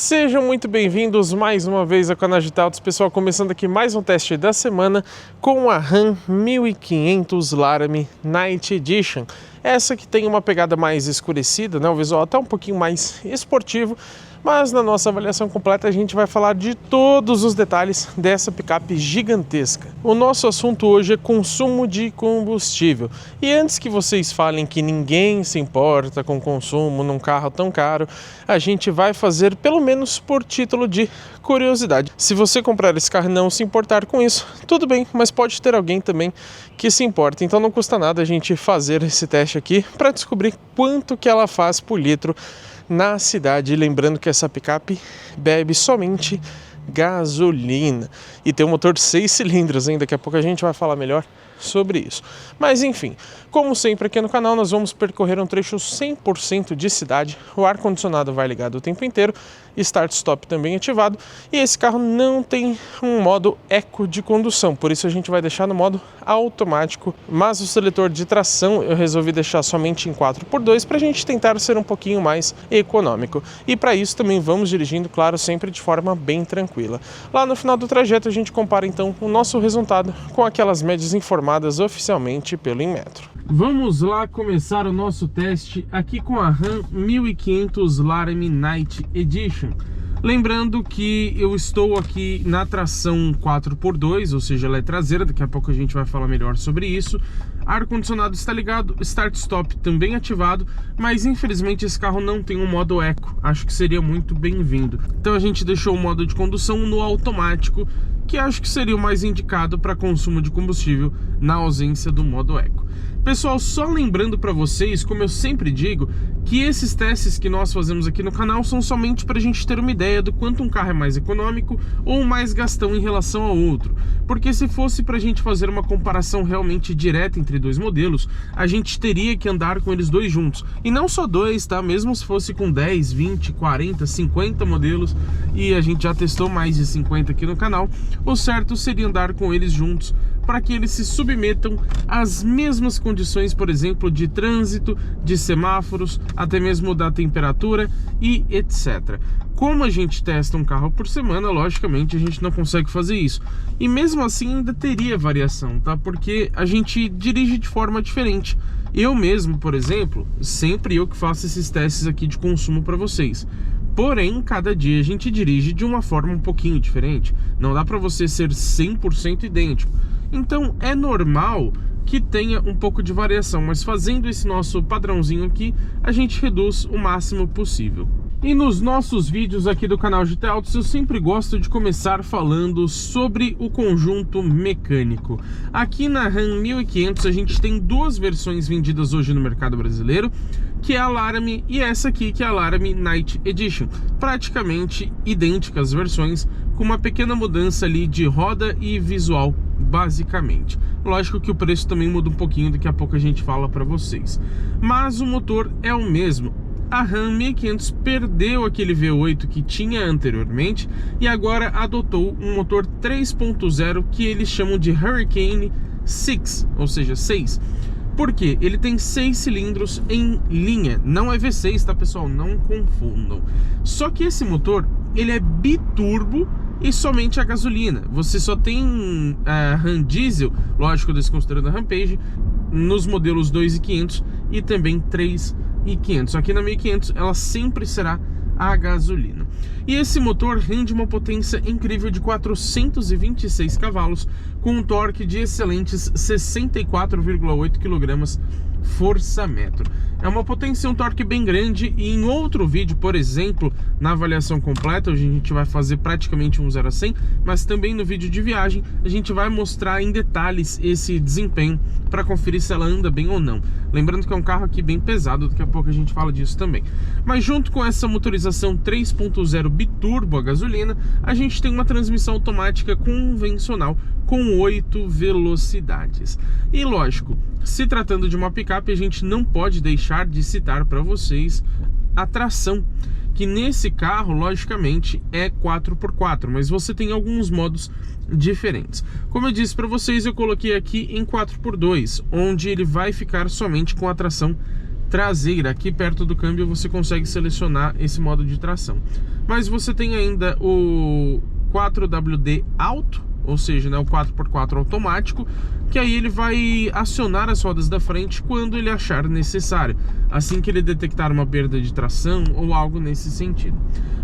Sejam muito bem-vindos mais uma vez ao canal de Autos, pessoal, começando aqui mais um teste da semana com a Ram 1500 Laramie Night Edition. Essa que tem uma pegada mais escurecida, né? O visual até um pouquinho mais esportivo, mas na nossa avaliação completa a gente vai falar de todos os detalhes dessa picape gigantesca. O nosso assunto hoje é consumo de combustível. E antes que vocês falem que ninguém se importa com consumo num carro tão caro, a gente vai fazer pelo menos por título de curiosidade. Se você comprar esse carro e não se importar com isso, tudo bem, mas pode ter alguém também que se importa. Então não custa nada a gente fazer esse teste aqui para descobrir quanto que ela faz por litro na cidade, lembrando que essa picape bebe somente gasolina e tem um motor de 6 cilindros, hein? Daqui a pouco a gente vai falar melhor sobre isso. Mas enfim, como sempre aqui no canal, nós vamos percorrer um trecho 100% de cidade. O ar-condicionado vai ligado o tempo inteiro, start-stop também ativado, e esse carro não tem um modo eco de condução, por isso a gente vai deixar no modo automático, mas o seletor de tração eu resolvi deixar somente em 4x2 para a gente tentar ser um pouquinho mais econômico. E para isso também vamos dirigindo, claro, sempre de forma bem tranquila. Lá no final do trajeto a gente compara então o nosso resultado com aquelas médias informadas oficialmente pelo Inmetro. Vamos lá começar o nosso teste aqui com a Ram 1500 Laramie Night Edition. Lembrando que eu estou aqui na tração 4x2, ou seja, ela é traseira, daqui a pouco a gente vai falar melhor sobre isso. Ar-condicionado está ligado, start-stop também ativado, mas infelizmente esse carro não tem um modo eco, acho que seria muito bem-vindo. Então a gente deixou o modo de condução no automático, que acho que seria o mais indicado para consumo de combustível na ausência do modo eco. Pessoal, só lembrando para vocês, como eu sempre digo, que esses testes que nós fazemos aqui no canal são somente para a gente ter uma ideia do quanto um carro é mais econômico ou mais gastão em relação ao outro. Porque se fosse para a gente fazer uma comparação realmente direta entre dois modelos, a gente teria que andar com eles dois juntos. E não só dois, tá? Mesmo se fosse com 10, 20, 40, 50 modelos, e a gente já testou mais de 50 aqui no canal, o certo seria andar com eles juntos, para que eles se submetam às mesmas condições, por exemplo, de trânsito, de semáforos, até mesmo da temperatura e etc. Como a gente testa um carro por semana, logicamente a gente não consegue fazer isso. E mesmo assim ainda teria variação, tá? Porque a gente dirige de forma diferente. Eu mesmo, por exemplo, sempre eu que faço esses testes aqui de consumo para vocês. Porém, cada dia a gente dirige de uma forma um pouquinho diferente. Não dá para você ser 100% idêntico. Então é normal que tenha um pouco de variação, mas fazendo esse nosso padrãozinho aqui, a gente reduz o máximo possível. E nos nossos vídeos aqui do canal GT Autos, eu sempre gosto de começar falando sobre o conjunto mecânico. Aqui na Ram 1500 a gente tem duas versões vendidas hoje no mercado brasileiro, que é a Laramie e essa aqui que é a Laramie Night Edition. Praticamente idênticas versões, com uma pequena mudança ali de roda e visual, basicamente. Lógico que o preço também muda um pouquinho, daqui a pouco a gente fala para vocês. Mas o motor é o mesmo. A Ram 1500 perdeu aquele V8 que tinha anteriormente e agora adotou um motor 3.0 que eles chamam de Hurricane 6, ou seja, 6. Por quê? Ele tem 6 cilindros em linha, não é V6, tá, pessoal? Não confundam. Só que esse motor, ele é biturbo e somente a gasolina. Você só tem a Ram Diesel, lógico, desconsiderando a Rampage, nos modelos 2.500 e também 3.500. Aqui na 1500 ela sempre será a gasolina. E esse motor rende uma potência incrível de 426 cavalos, com um torque de excelentes 64,8 kgfm. É uma potência e um torque bem grande, e em outro vídeo, por exemplo, na avaliação completa, hoje a gente vai fazer praticamente um 0 a 100, mas também no vídeo de viagem a gente vai mostrar em detalhes esse desempenho para conferir se ela anda bem ou não. Lembrando que é um carro aqui bem pesado, daqui a pouco a gente fala disso também. Mas junto com essa motorização 3.0 biturbo a gasolina, a gente tem uma transmissão automática convencional com 8 velocidades. E lógico, se tratando de uma picape, a gente não pode deixar de citar para vocês a tração, que nesse carro, logicamente, é 4x4, mas você tem alguns modos diferentes. Como eu disse para vocês, eu coloquei aqui em 4x2, onde ele vai ficar somente com a tração traseira. Aqui perto do câmbio você consegue selecionar esse modo de tração. Mas você tem ainda o 4WD Auto, ou seja, né, o 4x4 automático, que aí ele vai acionar as rodas da frente quando ele achar necessário, assim que ele detectar uma perda de tração ou algo nesse sentido.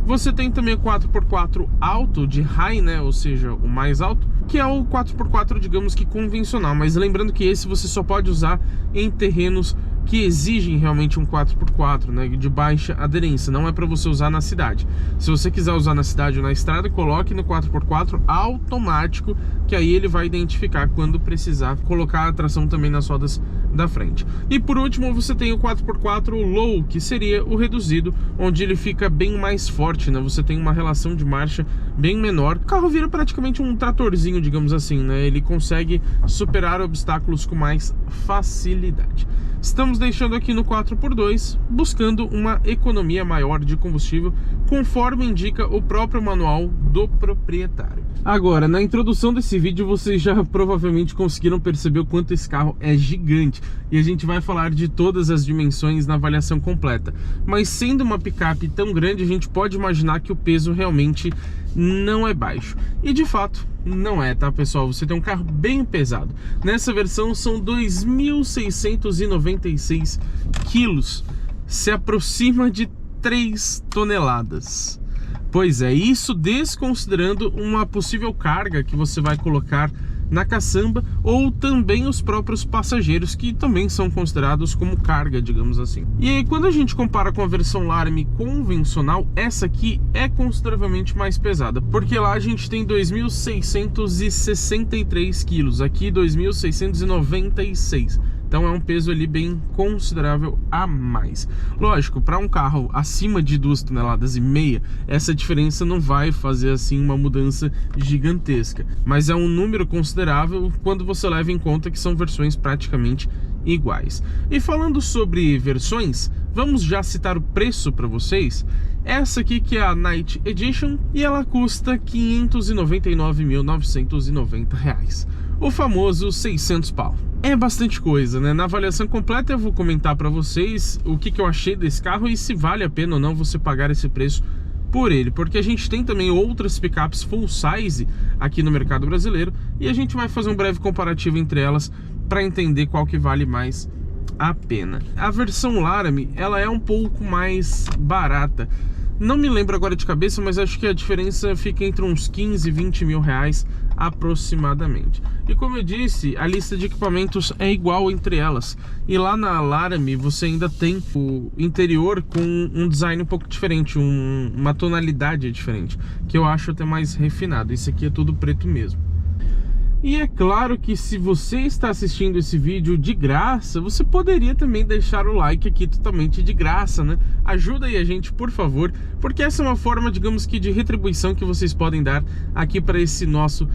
Você tem também o 4x4 Auto de High, né, ou seja, o mais alto, que é o 4x4, digamos que convencional, mas lembrando que esse você só pode usar em terrenos que exigem realmente um 4x4, né, de baixa aderência, não é para você usar na cidade. Se você quiser usar na cidade ou na estrada, coloque no 4x4 automático, que aí ele vai identificar quando precisar colocar a tração também nas rodas da frente. E por último você tem o 4x4 Low, que seria o reduzido, onde ele fica bem mais forte, né, você tem uma relação de marcha bem menor. O carro vira praticamente um tratorzinho, digamos assim, né, ele consegue superar obstáculos com mais facilidade. Estamos deixando aqui no 4x2, buscando uma economia maior de combustível, conforme indica o próprio manual do proprietário. Agora, na introdução desse vídeo, vocês já provavelmente conseguiram perceber o quanto esse carro é gigante. E a gente vai falar de todas as dimensões na avaliação completa. Mas sendo uma picape tão grande, a gente pode imaginar que o peso realmente não é baixo. E de fato, não é, tá, pessoal? Você tem um carro bem pesado. Nessa versão são 2.696 quilos. Se aproxima de 3 toneladas. Pois é, isso desconsiderando uma possível carga que você vai colocar na caçamba, ou também os próprios passageiros, que também são considerados como carga, digamos assim. E aí, quando a gente compara com a versão Laramie convencional, essa aqui é consideravelmente mais pesada, porque lá a gente tem 2.663 quilos, aqui 2.696. Então é um peso ali bem considerável a mais. Lógico, para um carro acima de 2,5 toneladas, essa diferença não vai fazer assim uma mudança gigantesca. Mas é um número considerável quando você leva em conta que são versões praticamente iguais. E falando sobre versões, vamos já citar o preço para vocês. Essa aqui que é a Night Edition e ela custa R$ 599.990. O famoso 600 pau. É bastante coisa, né? Na avaliação completa eu vou comentar para vocês o que eu achei desse carro e se vale a pena ou não você pagar esse preço por ele, porque a gente tem também outras picapes full size aqui no mercado brasileiro e a gente vai fazer um breve comparativo entre elas para entender qual que vale mais a pena. A versão Laramie, ela é um pouco mais barata. Não me lembro agora de cabeça, mas acho que a diferença fica entre uns 15 e 20 mil reais aproximadamente. E como eu disse, a lista de equipamentos é igual entre elas. E lá na Laramie você ainda tem o interior com um design um pouco diferente, uma tonalidade diferente, que eu acho até mais refinado. Esse aqui é tudo preto mesmo. E é claro que se você está assistindo esse vídeo de graça, você poderia também deixar o like aqui totalmente de graça, né? Ajuda aí a gente, por favor, porque essa é uma forma, digamos que, de retribuição que vocês podem dar aqui para esse nosso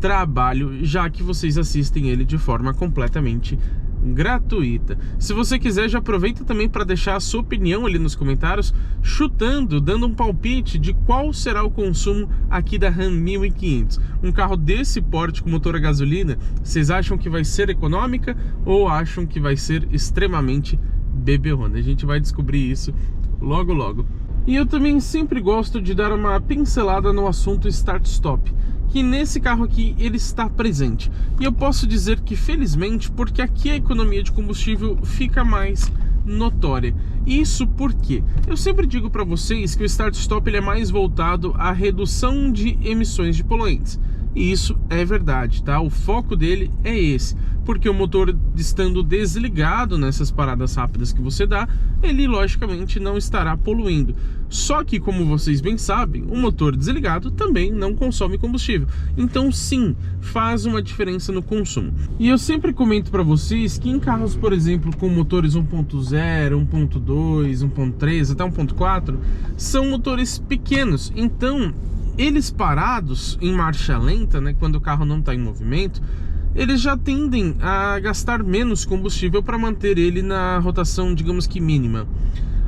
trabalho, já que vocês assistem ele de forma completamente gratuita. Se você quiser, já aproveita também para deixar a sua opinião ali nos comentários, chutando, dando um palpite de qual será o consumo aqui da Ram 1500. Um carro desse porte com motor a gasolina, vocês acham que vai ser econômica ou acham que vai ser extremamente beberrona? A gente vai descobrir isso logo logo. E eu também sempre gosto de dar uma pincelada no assunto start-stop, que nesse carro aqui ele está presente. E eu posso dizer que felizmente, porque aqui a economia de combustível fica mais notória. Isso porque eu sempre digo para vocês que o start-stop ele é mais voltado à redução de emissões de poluentes. E isso é verdade, tá? O foco dele é esse, porque o motor estando desligado nessas paradas rápidas que você dá, ele logicamente não estará poluindo. Só que, como vocês bem sabem, o motor desligado também não consome combustível. Então sim, faz uma diferença no consumo. E eu sempre comento para vocês que em carros, por exemplo, com motores 1.0, 1.2, 1.3, até 1.4, são motores pequenos. Então eles parados em marcha lenta, né, quando o carro não está em movimento, eles já tendem a gastar menos combustível para manter ele na rotação, digamos que mínima.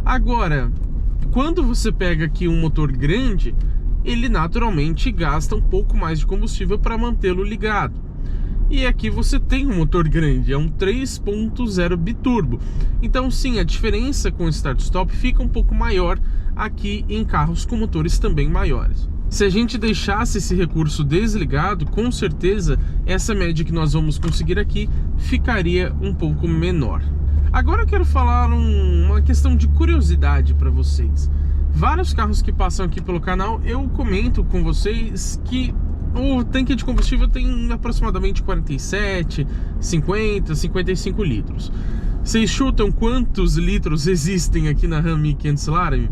Agora, quando você pega aqui um motor grande, ele naturalmente gasta um pouco mais de combustível para mantê-lo ligado. E aqui você tem um motor grande, é um 3.0 biturbo. Então sim, a diferença com o start-stop fica um pouco maior aqui em carros com motores também maiores. Se a gente deixasse esse recurso desligado, com certeza essa média que nós vamos conseguir aqui ficaria um pouco menor. Agora eu quero falar uma questão de curiosidade para vocês. Vários carros que passam aqui pelo canal, eu comento com vocês que o tanque de combustível tem aproximadamente 47, 50, 55 litros. Vocês chutam quantos litros existem aqui na Ram 1500 Laramie?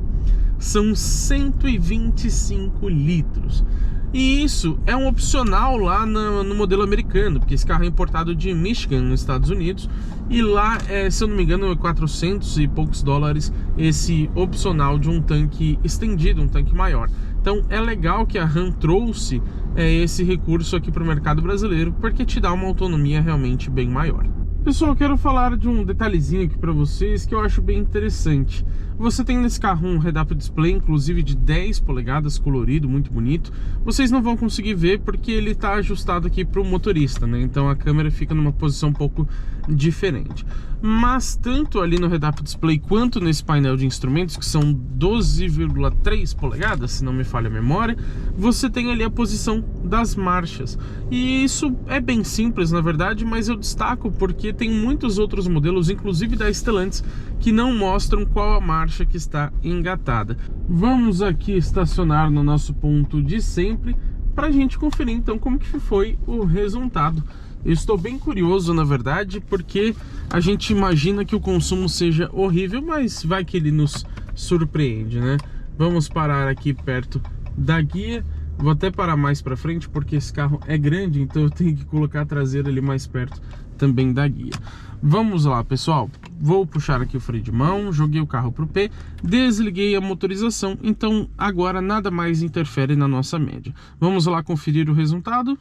São 125 litros. E isso é um opcional lá no modelo americano, porque esse carro é importado de Michigan, nos Estados Unidos. E lá, se eu não me engano, é 400 e poucos dólares esse opcional de um tanque estendido, um tanque maior. Então é legal que a Ram trouxe esse recurso aqui para o mercado brasileiro, porque te dá uma autonomia realmente bem maior. Pessoal, eu quero falar de um detalhezinho aqui para vocês que eu acho bem interessante. Você tem nesse carro um head-up display, inclusive de 10 polegadas, colorido, muito bonito. Vocês não vão conseguir ver porque ele está ajustado aqui para o motorista, né? Então a câmera fica numa posição um pouco diferente. Mas tanto ali no head-up display quanto nesse painel de instrumentos, que são 12,3 polegadas, se não me falha a memória, você tem ali a posição das marchas. E isso é bem simples, na verdade, mas eu destaco porque tem muitos outros modelos, inclusive da Stellantis, que não mostram qual a marcha que está engatada. Vamos aqui estacionar no nosso ponto de sempre para a gente conferir então como que foi o resultado. Eu estou bem curioso, na verdade, porque a gente imagina que o consumo seja horrível, mas vai que ele nos surpreende, né? Vamos parar aqui perto da guia. Vou até parar mais para frente porque esse carro é grande, então eu tenho que colocar a traseira ali mais perto também da guia. Vamos lá, pessoal. Vou puxar aqui o freio de mão, joguei o carro pro P, desliguei a motorização, então agora nada mais interfere na nossa média. Vamos lá conferir o resultado.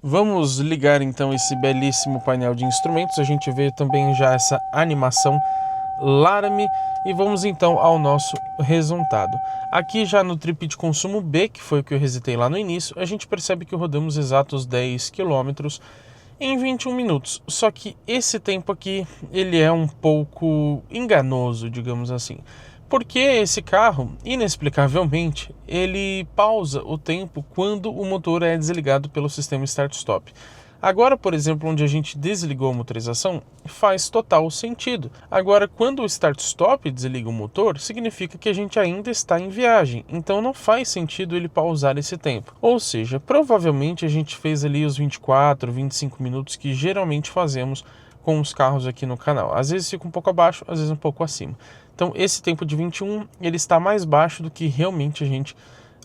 Vamos ligar então esse belíssimo painel de instrumentos. A gente vê também já essa animação Laramie e vamos então ao nosso resultado. Aqui já no trip de consumo B, que foi o que eu resetei lá no início, a gente percebe que rodamos exatos 10 km em 21 minutos. Só que esse tempo aqui, ele é um pouco enganoso, digamos assim. Porque esse carro, inexplicavelmente, ele pausa o tempo quando o motor é desligado pelo sistema Start-Stop. Agora, por exemplo, onde a gente desligou a motorização, faz total sentido. Agora, quando o Start-Stop desliga o motor, significa que a gente ainda está em viagem. Então não faz sentido ele pausar esse tempo. Ou seja, provavelmente a gente fez ali os 24, 25 minutos que geralmente fazemos com os carros aqui no canal. Às vezes fica um pouco abaixo, às vezes um pouco acima. Então esse tempo de 21, ele está mais baixo do que realmente a gente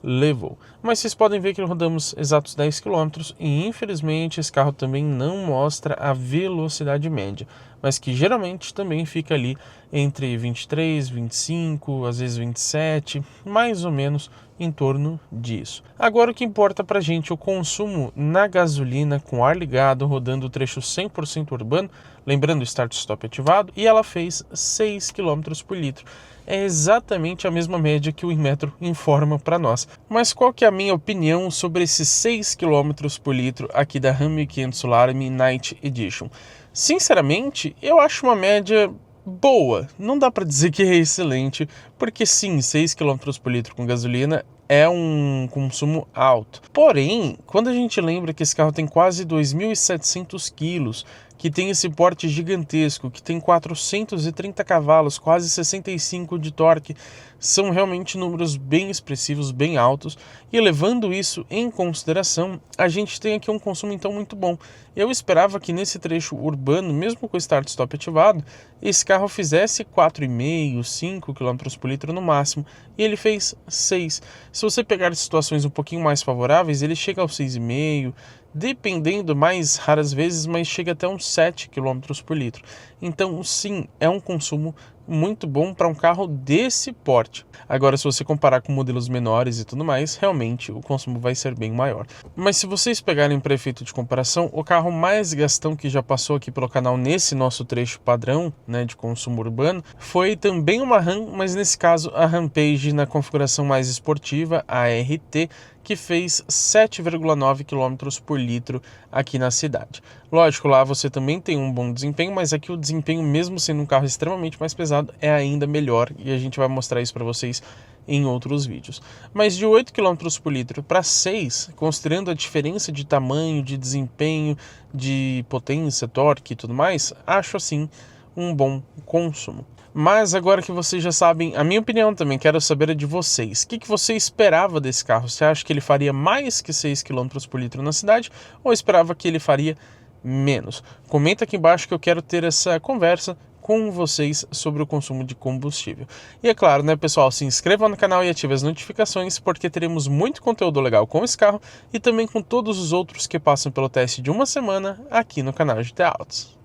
levou. Mas vocês podem ver que rodamos exatos 10 km e infelizmente esse carro também não mostra a velocidade média, mas que geralmente também fica ali entre 23, 25, às vezes 27, mais ou menos em torno disso. Agora o que importa pra gente é o consumo na gasolina com ar ligado, rodando o trecho 100% urbano, lembrando o start-stop ativado, e ela fez 6 km por litro. É exatamente a mesma média que o Inmetro informa para nós. Mas qual que é a minha opinião sobre esses 6 km por litro aqui da Ram 1500 Laramie Night Edition? Sinceramente, eu acho uma média boa. Não dá para dizer que é excelente, porque sim, 6 km por litro com gasolina é um consumo alto. Porém, quando a gente lembra que esse carro tem quase 2.700 quilos, que tem esse porte gigantesco, que tem 430 cavalos, quase 65 de torque, são realmente números bem expressivos, bem altos, e levando isso em consideração, a gente tem aqui um consumo então muito bom. Eu esperava que nesse trecho urbano, mesmo com o start-stop ativado, esse carro fizesse 4,5, 5 km por litro no máximo, e ele fez 6. Se você pegar situações um pouquinho mais favoráveis, ele chega aos 6,5, dependendo mais raras vezes, mas chega até uns 7 km por litro. Então sim, é um consumo muito bom para um carro desse porte. Agora, se você comparar com modelos menores e tudo mais, realmente o consumo vai ser bem maior. Mas se vocês pegarem para efeito de comparação, o carro mais gastão que já passou aqui pelo canal nesse nosso trecho padrão, né, de consumo urbano, foi também uma Ram, mas nesse caso a Rampage na configuração mais esportiva, a RT, que fez 7,9 km por litro aqui na cidade. Lógico, lá você também tem um bom desempenho, mas aqui o desempenho, mesmo sendo um carro extremamente mais pesado, é ainda melhor e a gente vai mostrar isso para vocês em outros vídeos. Mas de 8 km por litro para 6, considerando a diferença de tamanho, de desempenho, de potência, torque e tudo mais, acho assim um bom consumo. Mas agora que vocês já sabem a minha opinião também, quero saber a de vocês. O que você esperava desse carro? Você acha que ele faria mais que 6 km por litro na cidade ou esperava que ele faria menos? Comenta aqui embaixo que eu quero ter essa conversa com vocês sobre o consumo de combustível. E é claro, né, pessoal, se inscrevam no canal e ativem as notificações, porque teremos muito conteúdo legal com esse carro e também com todos os outros que passam pelo teste de uma semana aqui no canal GT Autos.